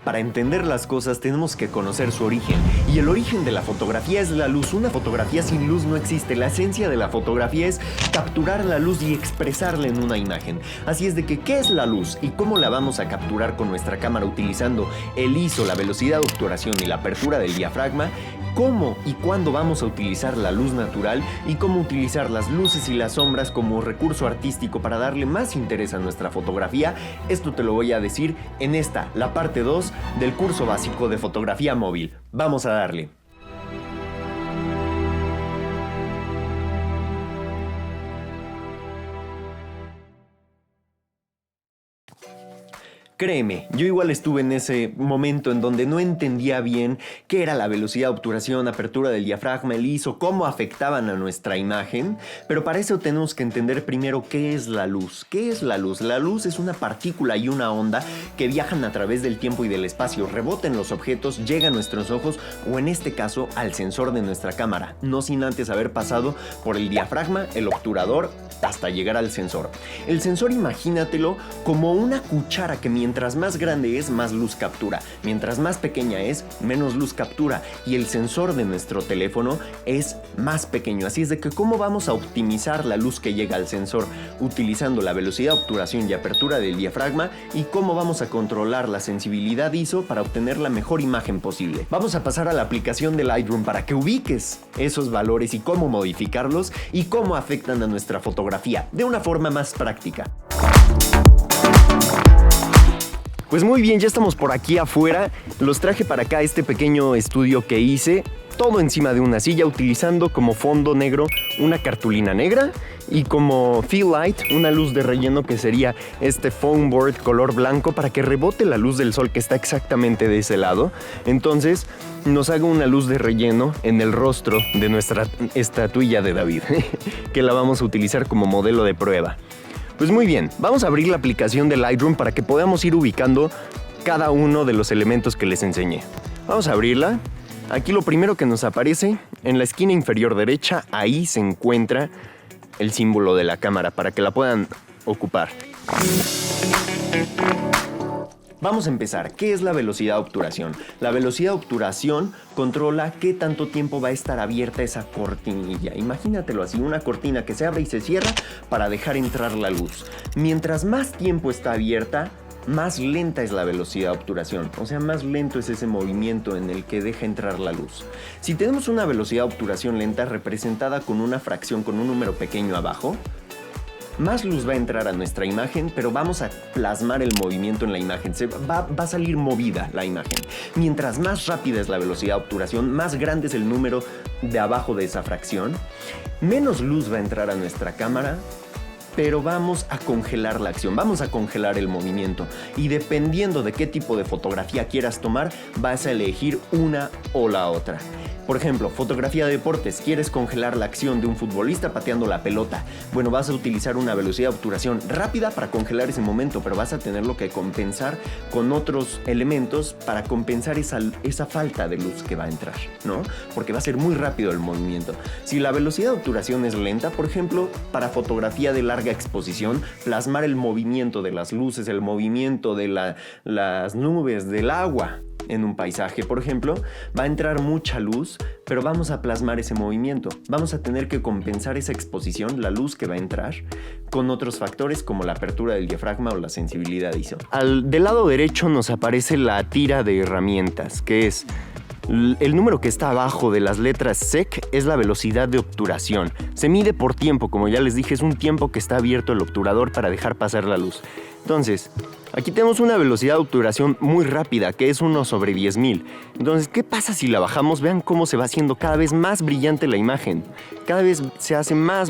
Para entender las cosas tenemos que conocer su origen. Y el origen de la fotografía es la luz. Una fotografía sin luz no existe. La esencia de la fotografía es capturar la luz y expresarla en una imagen. Así es de que, ¿qué es la luz? ¿Y cómo la vamos a capturar con nuestra cámara utilizando el ISO, la velocidad de obturación y la apertura del diafragma? ¿Cómo y cuándo vamos a utilizar la luz natural? Y cómo utilizar las luces y las sombras como recurso artístico para darle más interés a nuestra fotografía. Esto te lo voy a decir en la parte 2 del curso básico de fotografía móvil. Vamos a darle. Créeme, yo igual estuve en ese momento en donde no entendía bien qué era la velocidad de obturación, apertura del diafragma, el ISO, cómo afectaban a nuestra imagen, pero para eso tenemos que entender primero qué es la luz. ¿Qué es la luz? La luz es una partícula y una onda que viajan a través del tiempo y del espacio, rebotan los objetos, llegan a nuestros ojos o en este caso al sensor de nuestra cámara, no sin antes haber pasado por el diafragma, el obturador, hasta llegar al sensor. El sensor, imagínatelo como una cuchara que mientras más grande es, más luz captura. Mientras más pequeña es, menos luz captura. Y el sensor de nuestro teléfono es más pequeño. Así es de que, ¿cómo vamos a optimizar la luz que llega al sensor? Utilizando la velocidad de obturación y apertura del diafragma. Y cómo vamos a controlar la sensibilidad ISO para obtener la mejor imagen posible. Vamos a pasar a la aplicación de Lightroom para que ubiques esos valores y cómo modificarlos y cómo afectan a nuestra fotografía de una forma más práctica. Pues muy bien, ya estamos por aquí afuera. Los traje para acá este pequeño estudio que hice, todo encima de una silla, utilizando como fondo negro una cartulina negra y como fill light una luz de relleno que sería este foam board color blanco para que rebote la luz del sol que está exactamente de ese lado. Entonces nos haga una luz de relleno en el rostro de nuestra estatuilla de David que la vamos a utilizar como modelo de prueba. Pues muy bien, vamos a abrir la aplicación de Lightroom para que podamos ir ubicando cada uno de los elementos que les enseñé. Vamos a abrirla. Aquí lo primero que nos aparece en la esquina inferior derecha, ahí se encuentra el símbolo de la cámara para que la puedan ocupar. Vamos a empezar. ¿Qué es la velocidad de obturación? La velocidad de obturación controla qué tanto tiempo va a estar abierta esa cortinilla. Imagínatelo así, una cortina que se abre y se cierra para dejar entrar la luz. Mientras más tiempo está abierta, más lenta es la velocidad de obturación, o sea, más lento es ese movimiento en el que deja entrar la luz. Si tenemos una velocidad de obturación lenta representada con una fracción, con un número pequeño abajo, más luz va a entrar a nuestra imagen, pero vamos a plasmar el movimiento en la imagen. Va a salir movida la imagen. Mientras más rápida es la velocidad de obturación, más grande es el número de abajo de esa fracción, menos luz va a entrar a nuestra cámara, pero vamos a congelar la acción, vamos a congelar el movimiento. Y dependiendo de qué tipo de fotografía quieras tomar, vas a elegir una o la otra. Por ejemplo, fotografía de deportes, quieres congelar la acción de un futbolista pateando la pelota. Bueno, vas a utilizar una velocidad de obturación rápida para congelar ese momento, pero vas a tenerlo que compensar con otros elementos para compensar esa falta de luz que va a entrar, ¿no? Porque va a ser muy rápido el movimiento. Si la velocidad de obturación es lenta, por ejemplo, para fotografía de larga exposición, plasmar el movimiento de las luces, el movimiento de las nubes, del agua en un paisaje, por ejemplo, va a entrar mucha luz, pero vamos a plasmar ese movimiento. Vamos a tener que compensar esa exposición, la luz que va a entrar, con otros factores como la apertura del diafragma o la sensibilidad ISO. Del lado derecho nos aparece la tira de herramientas, que es el número que está abajo de las letras SEC es la velocidad de obturación. Se mide por tiempo, como ya les dije, es un tiempo que está abierto el obturador para dejar pasar la luz. Entonces, aquí tenemos una velocidad de obturación muy rápida, que es 1/10.000. Entonces, ¿qué pasa si la bajamos? Vean cómo se va haciendo cada vez más brillante la imagen. Cada vez se hace más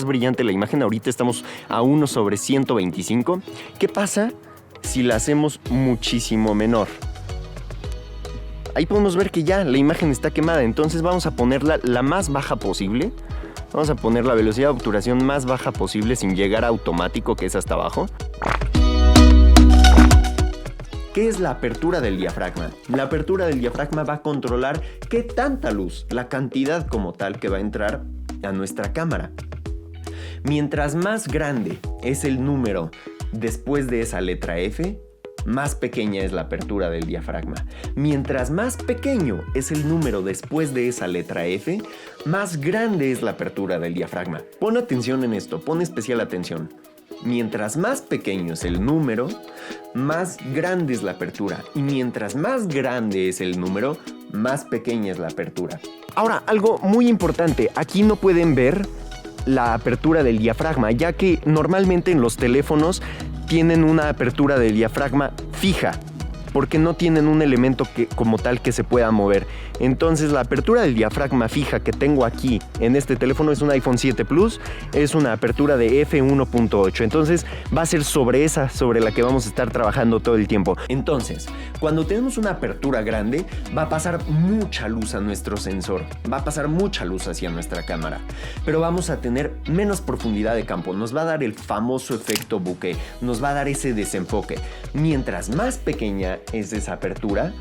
brillante la imagen. Ahorita estamos a 1/125. ¿Qué pasa si la hacemos muchísimo menor? Ahí podemos ver que ya la imagen está quemada, entonces vamos a ponerla la más baja posible. Vamos a poner la velocidad de obturación más baja posible sin llegar a automático, que es hasta abajo. ¿Qué es la apertura del diafragma? La apertura del diafragma va a controlar qué tanta luz, la cantidad como tal que va a entrar a nuestra cámara. Mientras más grande es el número después de esa letra F, más pequeña es la apertura del diafragma. Mientras más pequeño es el número después de esa letra F, más grande es la apertura del diafragma. Pon atención en esto, pon especial atención. Mientras más pequeño es el número, más grande es la apertura. Y mientras más grande es el número, más pequeña es la apertura. Ahora, algo muy importante, aquí no pueden ver la apertura del diafragma, ya que normalmente en los teléfonos tienen una apertura del diafragma fija, porque no tienen un elemento como tal que se pueda mover. Entonces la apertura del diafragma fija que tengo aquí en este teléfono es un iPhone 7 Plus, es una apertura de f1.8, entonces va a ser sobre esa, sobre la que vamos a estar trabajando todo el tiempo. Entonces, cuando tenemos una apertura grande, va a pasar mucha luz a nuestro sensor, va a pasar mucha luz hacia nuestra cámara, pero vamos a tener menos profundidad de campo, nos va a dar el famoso efecto bokeh, nos va a dar ese desenfoque. Mientras más pequeña es esa apertura,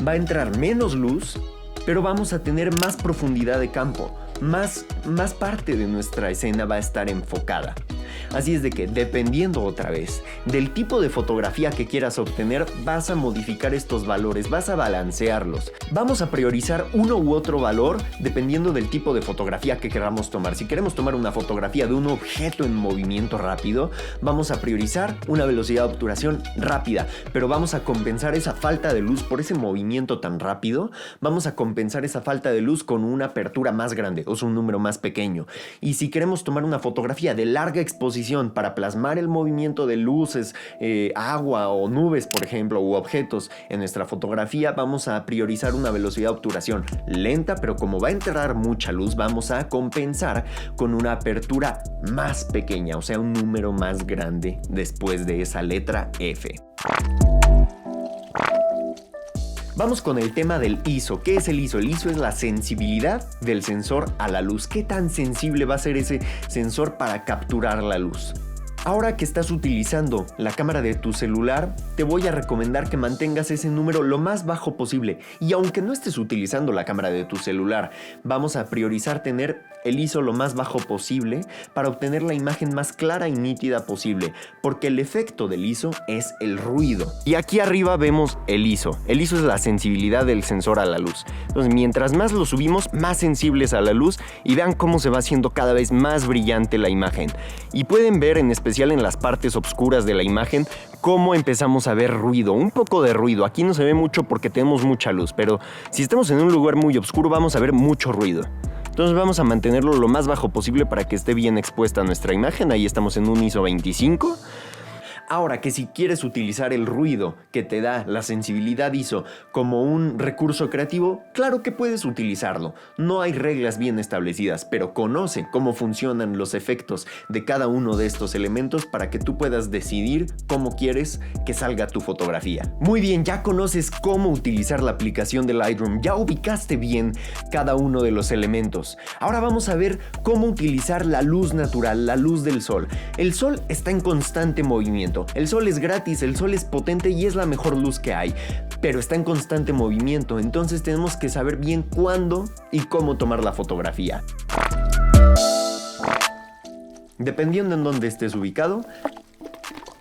va a entrar menos luz, pero vamos a tener más profundidad de campo, más parte de nuestra escena va a estar enfocada. Así es de que, dependiendo otra vez del tipo de fotografía que quieras obtener, vas a modificar estos valores, vas a balancearlos. Vamos a priorizar uno u otro valor dependiendo del tipo de fotografía que queramos tomar. Si queremos tomar una fotografía de un objeto en movimiento rápido, vamos a priorizar una velocidad de obturación rápida, pero vamos a compensar esa falta de luz por ese movimiento tan rápido, vamos a compensar esa falta de luz con una apertura más grande, o sea, un número más pequeño. Y si queremos tomar una fotografía de larga exposición para plasmar el movimiento de luces, agua o nubes, por ejemplo, u objetos en nuestra fotografía, vamos a priorizar una velocidad de obturación lenta, pero como va a entrar mucha luz, vamos a compensar con una apertura más pequeña, o sea, un número más grande después de esa letra F. Vamos con el tema del ISO. ¿Qué es el ISO? El ISO es la sensibilidad del sensor a la luz. ¿Qué tan sensible va a ser ese sensor para capturar la luz? Ahora que estás utilizando la cámara de tu celular, te voy a recomendar que mantengas ese número lo más bajo posible. Y aunque no estés utilizando la cámara de tu celular, vamos a priorizar tener el ISO lo más bajo posible para obtener la imagen más clara y nítida posible, porque el efecto del ISO es el ruido. Y aquí arriba vemos el ISO. El ISO es la sensibilidad del sensor a la luz. Entonces, mientras más lo subimos, más sensibles a la luz, y vean cómo se va haciendo cada vez más brillante la imagen. Y pueden ver en especial en las partes oscuras de la imagen cómo empezamos a ver ruido, un poco de ruido. Aquí no se ve mucho porque tenemos mucha luz, pero si estamos en un lugar muy oscuro vamos a ver mucho ruido. Entonces vamos a mantenerlo lo más bajo posible para que esté bien expuesta nuestra imagen. Ahí estamos en un ISO 25. Ahora que si quieres utilizar el ruido que te da la sensibilidad ISO como un recurso creativo, claro que puedes utilizarlo. No hay reglas bien establecidas, pero conoce cómo funcionan los efectos de cada uno de estos elementos para que tú puedas decidir cómo quieres que salga tu fotografía. Muy bien, ya conoces cómo utilizar la aplicación de Lightroom, ya ubicaste bien cada uno de los elementos. Ahora vamos a ver cómo utilizar la luz natural, la luz del sol. El sol está en constante movimiento. El sol es gratis, el sol es potente y es la mejor luz que hay, pero está en constante movimiento, entonces tenemos que saber bien cuándo y cómo tomar la fotografía. Dependiendo en dónde estés ubicado,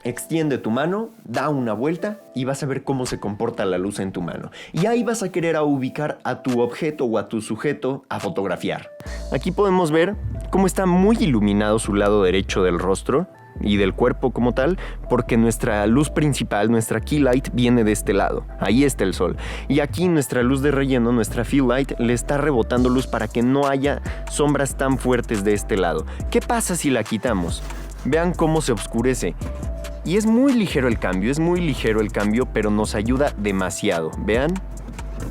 extiende tu mano, da una vuelta y vas a ver cómo se comporta la luz en tu mano. Y ahí vas a querer ubicar a tu objeto o a tu sujeto a fotografiar. Aquí podemos ver cómo está muy iluminado su lado derecho del rostro y del cuerpo como tal, porque nuestra luz principal, nuestra key light, viene de este lado. Ahí está el sol. Y aquí nuestra luz de relleno, nuestra fill light, le está rebotando luz para que no haya sombras tan fuertes de este lado. ¿Qué pasa si la quitamos? Vean cómo se oscurece. Y es muy ligero el cambio, pero nos ayuda demasiado. Vean,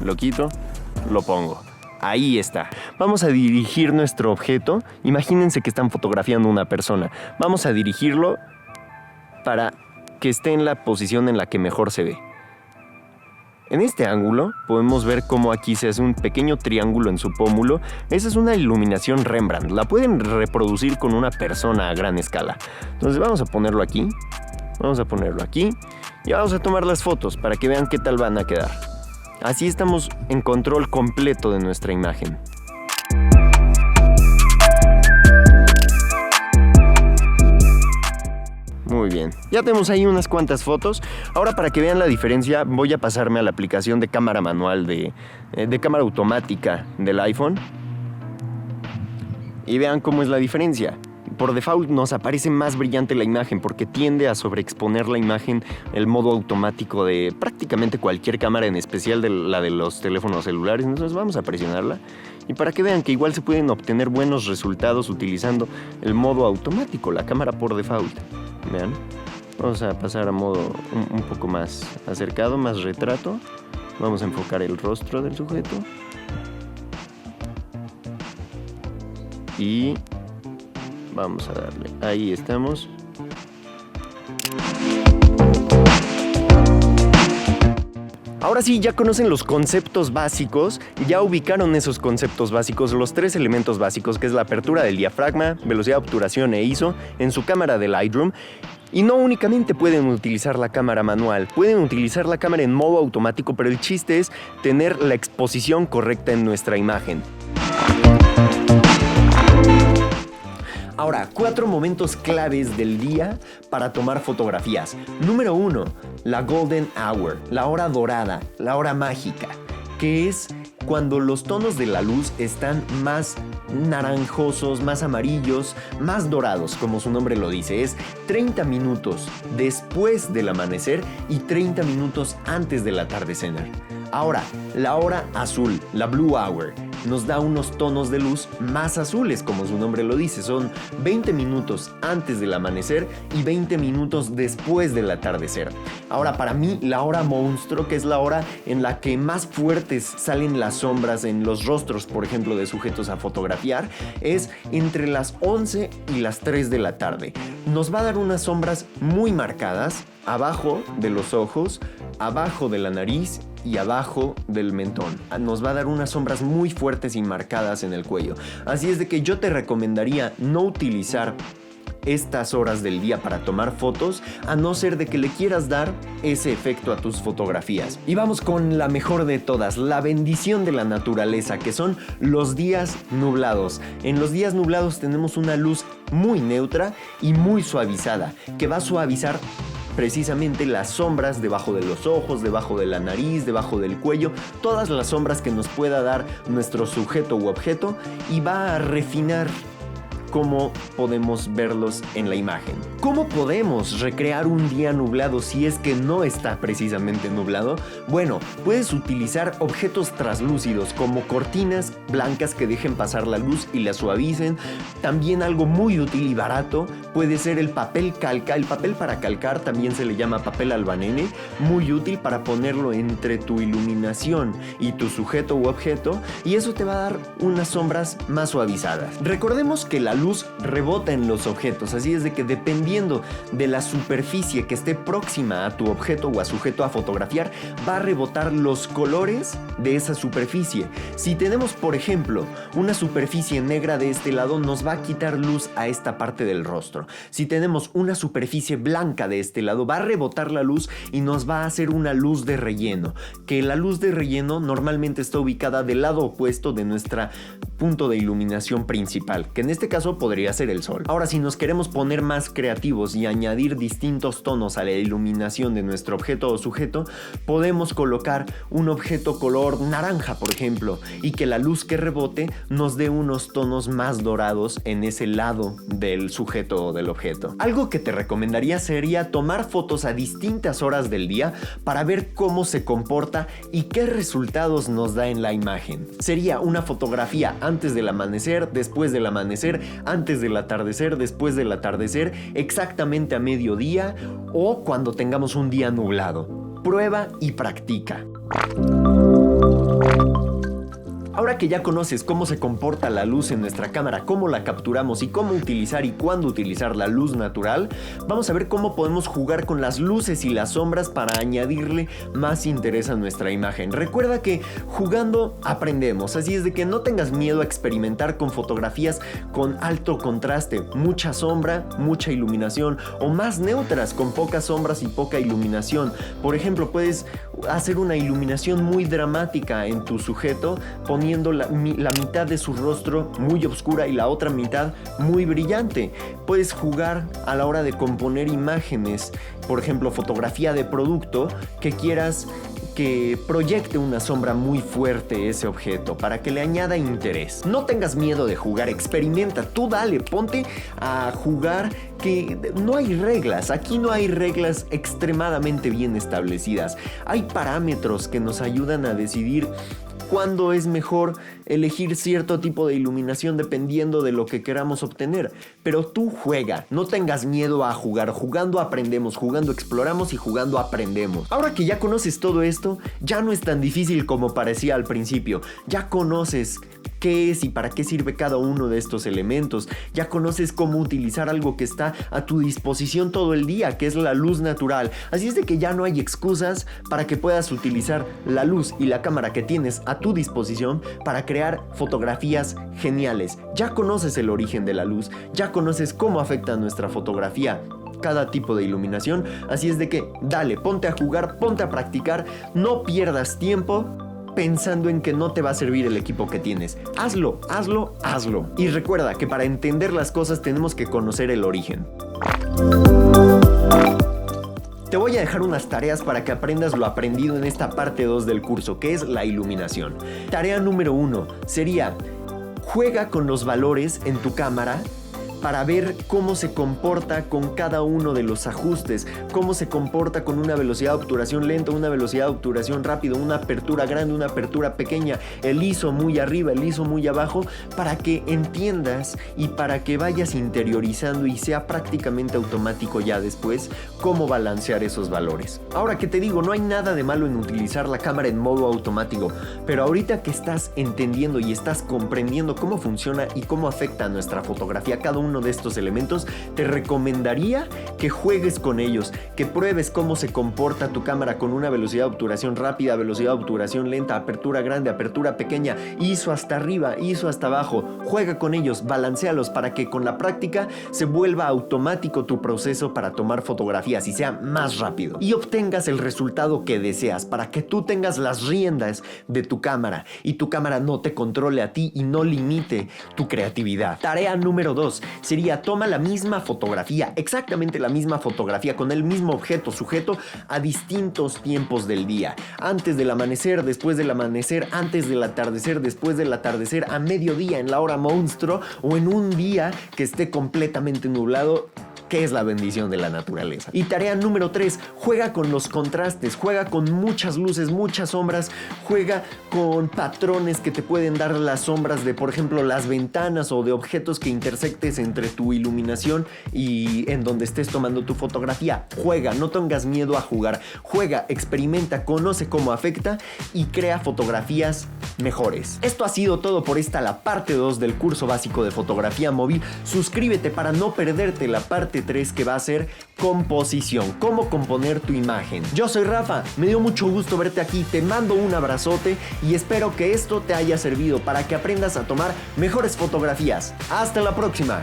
lo quito, lo pongo. Ahí está. Vamos a dirigir nuestro objeto. Imagínense que están fotografiando una persona. Vamos a dirigirlo para que esté en la posición en la que mejor se ve. En este ángulo podemos ver cómo aquí se hace un pequeño triángulo en su pómulo. Esa es una iluminación Rembrandt. La pueden reproducir con una persona a gran escala. Entonces vamos a ponerlo aquí. Vamos a ponerlo aquí. Y vamos a tomar las fotos para que vean qué tal van a quedar. Así estamos en control completo de nuestra imagen. Muy bien, ya tenemos ahí unas cuantas fotos. Ahora, para que vean la diferencia, voy a pasarme a la aplicación de cámara manual de cámara automática del iPhone. Y vean cómo es la diferencia. Por default nos aparece más brillante la imagen porque tiende a sobreexponer la imagen el modo automático de prácticamente cualquier cámara, en especial de la de los teléfonos celulares. Entonces vamos a presionarla. Y para que vean que igual se pueden obtener buenos resultados utilizando el modo automático, la cámara por default. Vean, vamos a pasar a modo un poco más acercado, más retrato. Vamos a enfocar el rostro del sujeto. Y vamos a darle, ahí estamos. Ahora sí, ya conocen los conceptos básicos, ya ubicaron esos conceptos básicos, los 3 elementos básicos, que es la apertura del diafragma, velocidad de obturación e ISO, en su cámara de Lightroom. Y no únicamente pueden utilizar la cámara manual, pueden utilizar la cámara en modo automático, pero el chiste es tener la exposición correcta en nuestra imagen. Ahora, 4 momentos claves del día para tomar fotografías. Número 1, la Golden Hour, la hora dorada, la hora mágica, que es cuando los tonos de la luz están más naranjosos, más amarillos, más dorados, como su nombre lo dice. Es 30 minutos después del amanecer y 30 minutos antes del atardecer. Ahora, la hora azul, la Blue Hour, nos da unos tonos de luz más azules, como su nombre lo dice. Son 20 minutos antes del amanecer y 20 minutos después del atardecer. Ahora, para mí, la hora monstruo, que es la hora en la que más fuertes salen las sombras en los rostros, por ejemplo, de sujetos a fotografiar, es entre las 11 y las 3 de la tarde. Nos va a dar unas sombras muy marcadas, abajo de los ojos, abajo de la nariz y abajo del mentón. Nos va a dar unas sombras muy fuertes y marcadas en el cuello. Así es de que yo te recomendaría no utilizar estas horas del día para tomar fotos, a no ser de que le quieras dar ese efecto a tus fotografías. Y vamos con la mejor de todas, la bendición de la naturaleza, que son los días nublados. En los días nublados tenemos una luz muy neutra y muy suavizada, que va a suavizar precisamente las sombras debajo de los ojos, debajo de la nariz, debajo del cuello, todas las sombras que nos pueda dar nuestro sujeto u objeto, y va a refinar cómo podemos verlos en la imagen. ¿Cómo podemos recrear un día nublado si es que no está precisamente nublado? Bueno, puedes utilizar objetos translúcidos como cortinas blancas que dejen pasar la luz y la suavicen. También algo muy útil y barato puede ser el papel calca. El papel para calcar también se le llama papel albanene, muy útil para ponerlo entre tu iluminación y tu sujeto u objeto, y eso te va a dar unas sombras más suavizadas. Recordemos que la luz rebota en los objetos, así es de que dependiendo de la superficie que esté próxima a tu objeto o a sujeto a fotografiar, va a rebotar los colores de esa superficie. Si tenemos, por ejemplo, una superficie negra de este lado, nos va a quitar luz a esta parte del rostro. Si tenemos una superficie blanca de este lado, va a rebotar la luz y nos va a hacer una luz de relleno, que la luz de relleno normalmente está ubicada del lado opuesto de nuestro punto de iluminación principal, que en este caso podría ser el sol. Ahora, si nos queremos poner más creativos y añadir distintos tonos a la iluminación de nuestro objeto o sujeto, podemos colocar un objeto color naranja, por ejemplo, y que la luz que rebote nos dé unos tonos más dorados en ese lado del sujeto o del objeto. Algo que te recomendaría sería tomar fotos a distintas horas del día para ver cómo se comporta y qué resultados nos da en la imagen. Sería una fotografía antes del amanecer, después del amanecer, antes del atardecer, después del atardecer, exactamente a mediodía o cuando tengamos un día nublado. Prueba y practica. Ahora que ya conoces cómo se comporta la luz en nuestra cámara, cómo la capturamos y cómo utilizar y cuándo utilizar la luz natural, vamos a ver cómo podemos jugar con las luces y las sombras para añadirle más interés a nuestra imagen. Recuerda que jugando aprendemos, así es de que no tengas miedo a experimentar con fotografías con alto contraste, mucha sombra, mucha iluminación, o más neutras con pocas sombras y poca iluminación. Por ejemplo, puedes hacer una iluminación muy dramática en tu sujeto poniendo poniendo la mitad de su rostro muy oscura y la otra mitad muy brillante. Puedes jugar a la hora de componer imágenes, por ejemplo, fotografía de producto, que quieras que proyecte una sombra muy fuerte ese objeto para que le añada interés. No tengas miedo de jugar, experimenta, tú dale, ponte a jugar, que no hay reglas, aquí no hay reglas extremadamente bien establecidas. Hay parámetros que nos ayudan a decidir cuándo es mejor elegir cierto tipo de iluminación dependiendo de lo que queramos obtener. Pero tú juega, no tengas miedo a jugar. Jugando aprendemos, jugando exploramos y jugando aprendemos. Ahora que ya conoces todo esto, ya no es tan difícil como parecía al principio. Ya conoces qué es y para qué sirve cada uno de estos elementos. Ya conoces cómo utilizar algo que está a tu disposición todo el día, que es la luz natural. Así es de que ya no hay excusas para que puedas utilizar la luz y la cámara que tienes a tu disposición para crear fotografías geniales. Ya conoces el origen de la luz, ya conoces cómo afecta a nuestra fotografía cada tipo de iluminación. Así es de que dale, ponte a jugar, ponte a practicar, no pierdas tiempo pensando en que no te va a servir el equipo que tienes. Hazlo, hazlo, hazlo. Y recuerda que para entender las cosas tenemos que conocer el origen. Te voy a dejar unas tareas para que aprendas lo aprendido en esta parte 2 del curso, que es la iluminación. Tarea número 1 sería: juega con los valores en tu cámara para ver cómo se comporta con cada uno de los ajustes, cómo se comporta con una velocidad de obturación lenta, una velocidad de obturación rápida, una apertura grande, una apertura pequeña, el ISO muy arriba, el ISO muy abajo, para que entiendas y para que vayas interiorizando y sea prácticamente automático ya después cómo balancear esos valores. Ahora que te digo, no hay nada de malo en utilizar la cámara en modo automático, pero ahorita que estás entendiendo y estás comprendiendo cómo funciona y cómo afecta a nuestra fotografía cada uno de estos elementos, te recomendaría que juegues con ellos, que pruebes cómo se comporta tu cámara con una velocidad de obturación rápida, velocidad de obturación lenta, apertura grande, apertura pequeña, ISO hasta arriba, ISO hasta abajo. Juega con ellos, balancealos para que con la práctica se vuelva automático tu proceso para tomar fotografías y sea más rápido y obtengas el resultado que deseas, para que tú tengas las riendas de tu cámara y tu cámara no te controle a ti y no limite tu creatividad. Tarea número 2 sería: toma la misma fotografía, exactamente la misma fotografía, con el mismo objeto sujeto a distintos tiempos del día. Antes del amanecer, después del amanecer, antes del atardecer, después del atardecer, a mediodía, en la hora monstruo o en un día que esté completamente nublado, que es la bendición de la naturaleza. Y tarea número 3, juega con los contrastes, juega con muchas luces, muchas sombras, juega con patrones que te pueden dar las sombras de, por ejemplo, las ventanas o de objetos que intersectes entre tu iluminación y en donde estés tomando tu fotografía. Juega, no tengas miedo a jugar, juega, experimenta, conoce cómo afecta y crea fotografías mejores. Esto ha sido todo por la parte 2 del curso básico de fotografía móvil. Suscríbete para no perderte la parte 3, que va a ser composición, cómo componer tu imagen. Yo soy Rafa, me dio mucho gusto verte aquí, te mando un abrazote y espero que esto te haya servido para que aprendas a tomar mejores fotografías. Hasta la próxima.